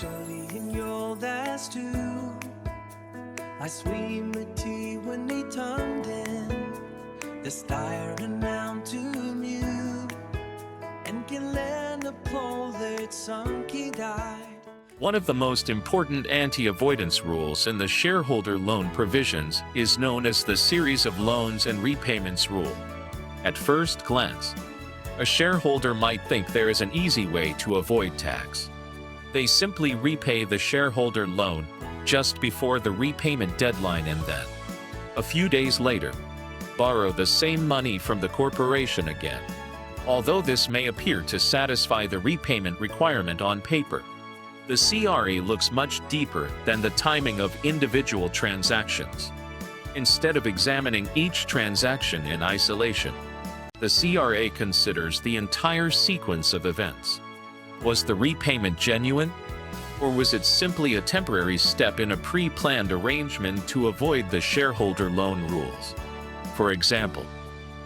studying your last two. I swim with tea when they turned in. The staring down to mute. And can lend a pole that sunk he died. One of the most important anti-avoidance rules in the shareholder loan provisions is known as the series of loans and repayments rule. At first glance, a shareholder might think there is an easy way to avoid tax. They simply repay the shareholder loan just before the repayment deadline and then, a few days later, borrow the same money from the corporation again. Although this may appear to satisfy the repayment requirement on paper, the CRA looks much deeper than the timing of individual transactions. Instead of examining each transaction in isolation, the CRA considers the entire sequence of events. Was the repayment genuine, or was it simply a temporary step in a pre-planned arrangement to avoid the shareholder loan rules? For example,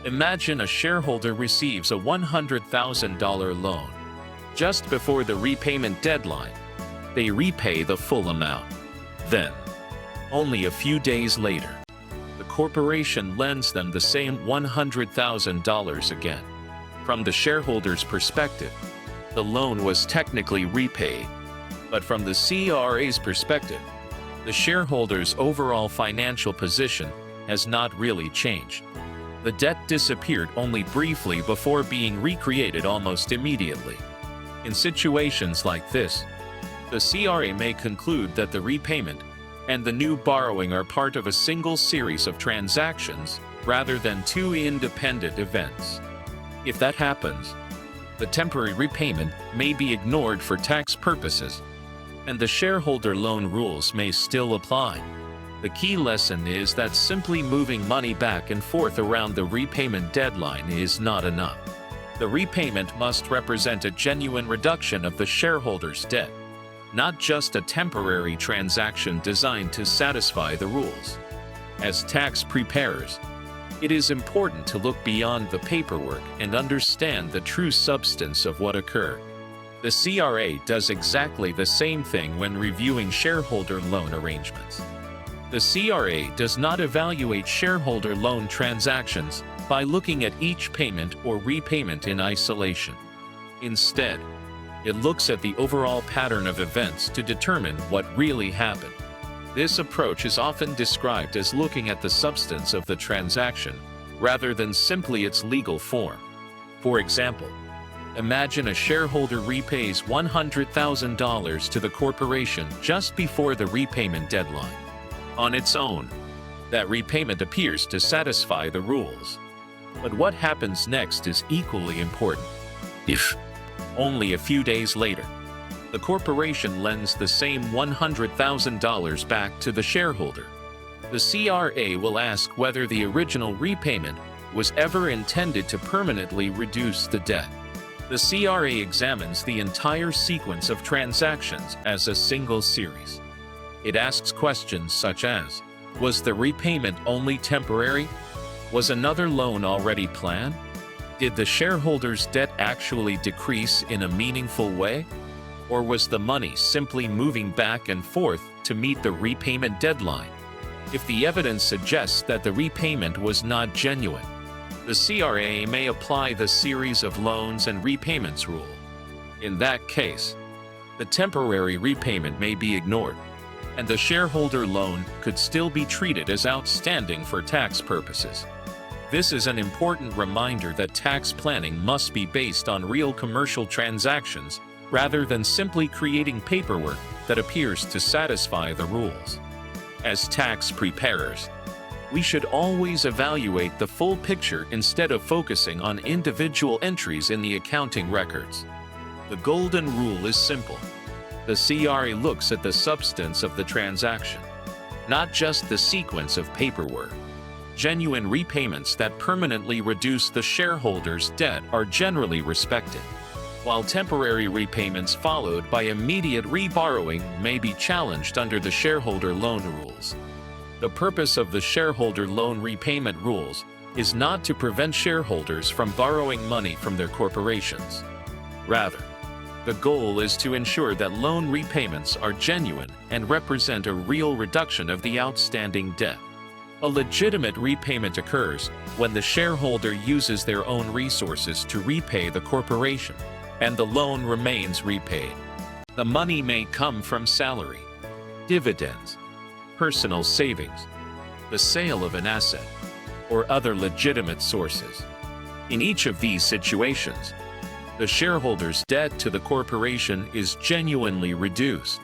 imagine a shareholder receives a $100,000 loan. Just before the repayment deadline, they repay the full amount. Then, only a few days later, the corporation lends them the same $100,000 again. From the shareholder's perspective, the loan was technically repaid, but from the CRA's perspective, the shareholder's overall financial position has not really changed. The debt disappeared only briefly before being recreated almost immediately. In situations like this, the CRA may conclude that the repayment and the new borrowing are part of a single series of transactions rather than two independent events. If that happens, the temporary repayment may be ignored for tax purposes, and the shareholder loan rules may still apply. The key lesson is that simply moving money back and forth around the repayment deadline is not enough. The repayment must represent a genuine reduction of the shareholder's debt, not just a temporary transaction designed to satisfy the rules. As tax preparers, it is important to look beyond the paperwork and understand the true substance of what occurred. The CRA does exactly the same thing when reviewing shareholder loan arrangements. The CRA does not evaluate shareholder loan transactions by looking at each payment or repayment in isolation. Instead, it looks at the overall pattern of events to determine what really happened. This approach is often described as looking at the substance of the transaction rather than simply its legal form. For example, imagine a shareholder repays $100,000 to the corporation just before the repayment deadline. On its own, that repayment appears to satisfy the rules. But what happens next is equally important. If, only a few days later, the corporation lends the same $100,000 back to the shareholder, the CRA will ask whether the original repayment was ever intended to permanently reduce the debt. The CRA examines the entire sequence of transactions as a single series. It asks questions such as, was the repayment only temporary? Was another loan already planned? Did the shareholder's debt actually decrease in a meaningful way? Or was the money simply moving back and forth to meet the repayment deadline? If the evidence suggests that the repayment was not genuine, the CRA may apply the series of loans and repayments rule. In that case, the temporary repayment may be ignored, and the shareholder loan could still be treated as outstanding for tax purposes. This is an important reminder that tax planning must be based on real commercial transactions rather than simply creating paperwork that appears to satisfy the rules. As tax preparers, we should always evaluate the full picture instead of focusing on individual entries in the accounting records. The golden rule is simple. The CRA looks at the substance of the transaction, not just the sequence of paperwork. Genuine repayments that permanently reduce the shareholder's debt are generally respected, while temporary repayments followed by immediate reborrowing may be challenged under the shareholder loan rules. The purpose of the shareholder loan repayment rules is not to prevent shareholders from borrowing money from their corporations. Rather, The goal is to ensure that loan repayments are genuine and represent a real reduction of the outstanding debt. A legitimate repayment occurs when the shareholder uses their own resources to repay the corporation, and the loan remains repaid. The money may come from salary, dividends, personal savings, the sale of an asset, or other legitimate sources. In each of these situations, the shareholder's debt to the corporation is genuinely reduced.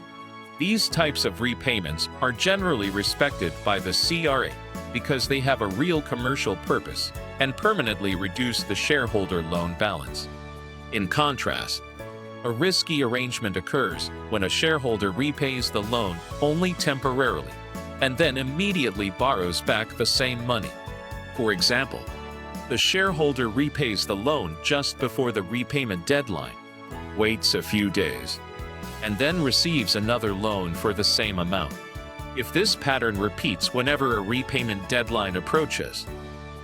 These types of repayments are generally respected by the CRA because they have a real commercial purpose and permanently reduce the shareholder loan balance. In contrast, a risky arrangement occurs when a shareholder repays the loan only temporarily and then immediately borrows back the same money. For example, the shareholder repays the loan just before the repayment deadline, waits a few days, and then receives another loan for the same amount. If this pattern repeats whenever a repayment deadline approaches,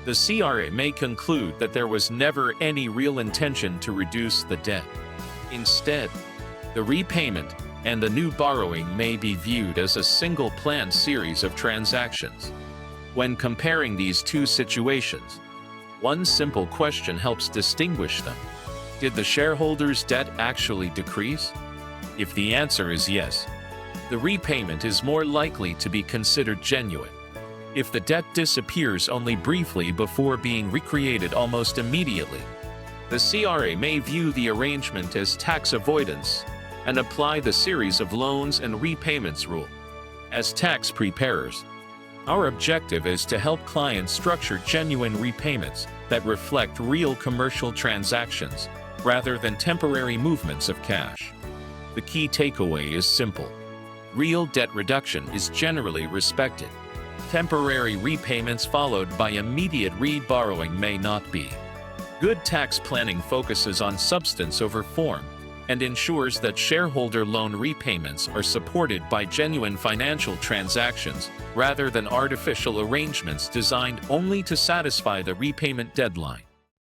the CRA may conclude that there was never any real intention to reduce the debt. Instead, the repayment and the new borrowing may be viewed as a single planned series of transactions. When comparing these two situations, one simple question helps distinguish them. Did the shareholder's debt actually decrease? If the answer is yes, the repayment is more likely to be considered genuine. If the debt disappears only briefly before being recreated almost immediately, the CRA may view the arrangement as tax avoidance and apply the series of loans and repayments rule. As tax preparers, our objective is to help clients structure genuine repayments that reflect real commercial transactions rather than temporary movements of cash. The key takeaway is simple. Real debt reduction is generally respected. Temporary repayments followed by immediate re-borrowing may not be. Good tax planning focuses on substance over form and ensures that shareholder loan repayments are supported by genuine financial transactions rather than artificial arrangements designed only to satisfy the repayment deadline.